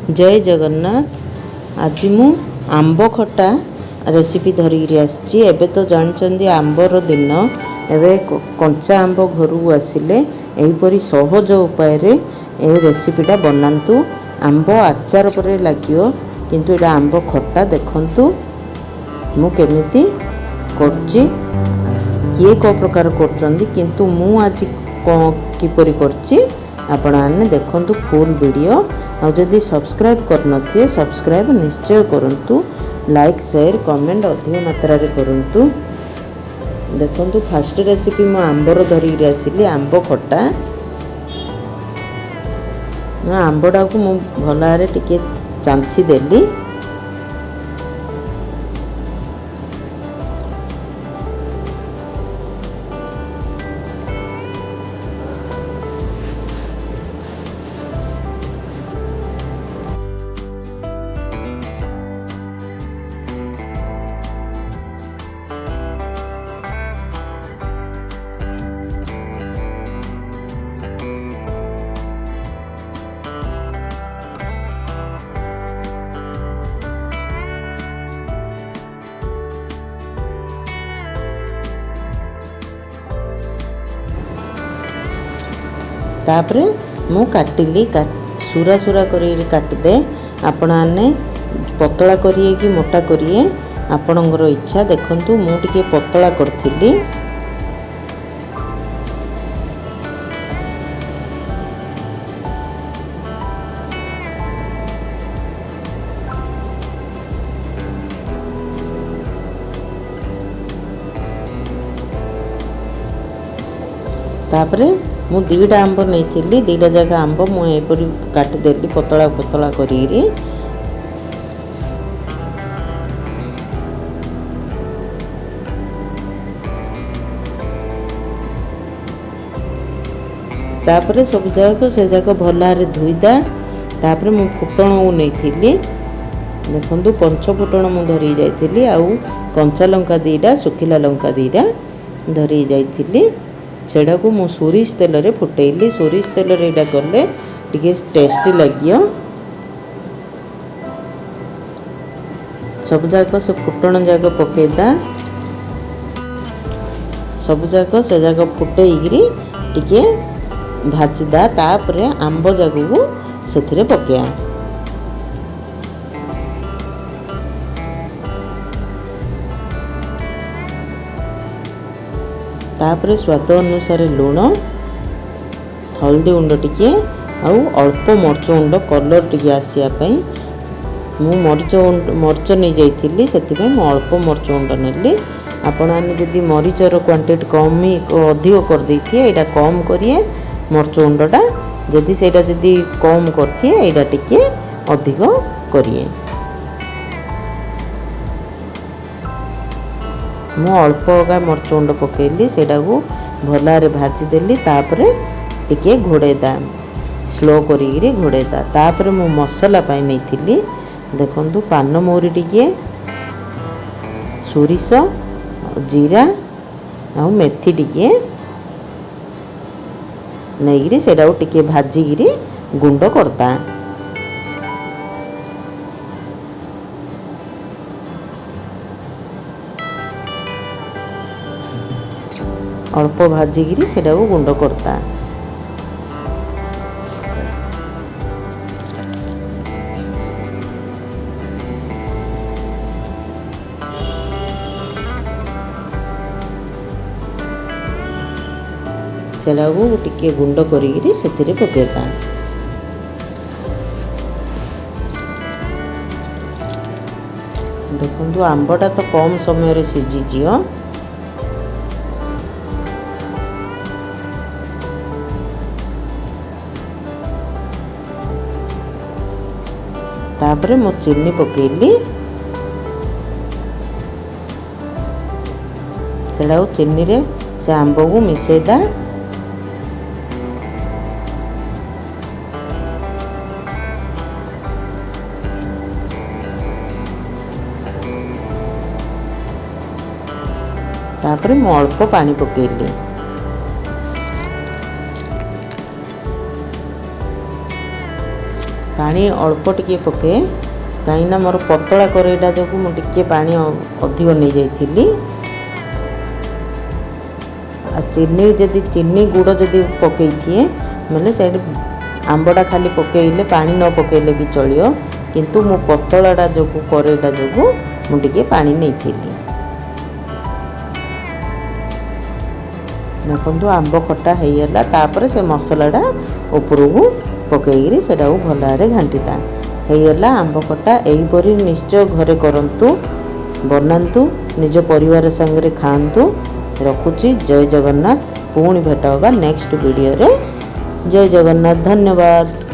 जय जगन्नाथ। आज मु आंब खट्टा रेसिपी धरिकी आसी। एबे तो जानते आंबर दिन एबे कंचा आंब घर को आसिले एहीपरी सहज उपाय रे ए रेसिपीटा बनातु। आंब आचार पर लगियो किंतु एटा आंब खट्टा देखंतु मु केमिति करछि किए को प्रकार करछंदी किंतु मु आज किपरि करछि आपण आने देखंतु फुल वीडियो। और जदि सब्सक्राइब करनथिए सब्सक्राइब निश्चय करंतु, लाइक शेयर कमेंट अधिक मात्रा रे करंतु। देखंतु फर्स्ट रेसिपी मु आंबर धरिक आसिली आंब खट्टा। आंबटा को मु भलारे टिके चांची देली। तापरे मु काटिली सुरा सुरा करी काटिदे। आपण आने पतला करिए कि मोटा करिए आपणकर इच्छा। देखंतु मु टिके पतला करथिली। तापरे मु दीटा आंब नहीं दीटा जगह आंब मुझे काटिदेली पतला पतला करी। तापरे सब जगह से जगह भलारे धोईदा। तापरे मु फुटण को नहीं देखंतु पंच फुटण मु धरी जाइथिली। आउ कंचा लंका दीटा सुखिला लंका दीटा धरी जाइथिली। सेटा को मु सोरिष तेल रे फुटेइली। सोरिष तेल रे एटा करले टिके टेस्टी लागियो। सब जाक से फुटण जाक पकेदा। सब जाक से जाक फुटेइगिरी टिके भाजिदा। तापरे आंब जाक को सेथिरे पकेया। तापरे स्वाद अनुसार लुण हल्दी गुंड टिके आउ अल्प मरच गुंड कलर टिके आसिया पई मु मरच नहीं जाइथिली। सेति मु अल्प मरच गुंड नेली। आपण आने जदि मरीचर क्वांटिटी कम अधिक कर देथिए एटा कम करिए मरच गुंडटा। जदि सेटा जदि कम करथिए एटा टिके अधिक करिए। मु अल्प का मरच गुंड पकेली सेटा को भलारे भाजीदेली। तापरे टिके घोड़ेदा स्लो करी घोड़ेदा। तापरे मु मसला पाई नहीं देखंतु पान मौरी टिके सोरिष जीरा आ मेथी टिके नहीं सेटा टिके भाजिगिरी गुंड करता। अल्प भाजिगिरी सेटा को गुंड करता। सेटा को टिके गुंड करी सेथिरे पकेता। देखंतु आंबटा तो कम समय रे सिझी जियो। तापरे मु चीनी पकेली। सेटा चीनी रे से आंब को मिसेदा। तापरे मु अल्प पानी पकेली। पानी अल्प टिके पके कहीं मोर पतला करेईटा जो मुझे पानी अधिक नहीं जाइली। चीनी जदि चीनी गुड़ जदि पकई थी मैंने से आंबटा खाली पकईले पानी न पकईले भी चलियो किंतु मो पतलाटा जो करेईटा जो मुझे पानी नहीं थी। देखो आंब खटा होगा तापर से मसलाटा उपरकू पकईरी से भल भाव घांटीता होगा आंब खटा। यहीपरि निश्चय घरे करंतु बनातु निज परिवार संगे खातु। रखुची जय जगन्नाथ। पुणी भेट होगा नेक्स्ट वीडियो रे। जय जगन्नाथ। धन्यवाद।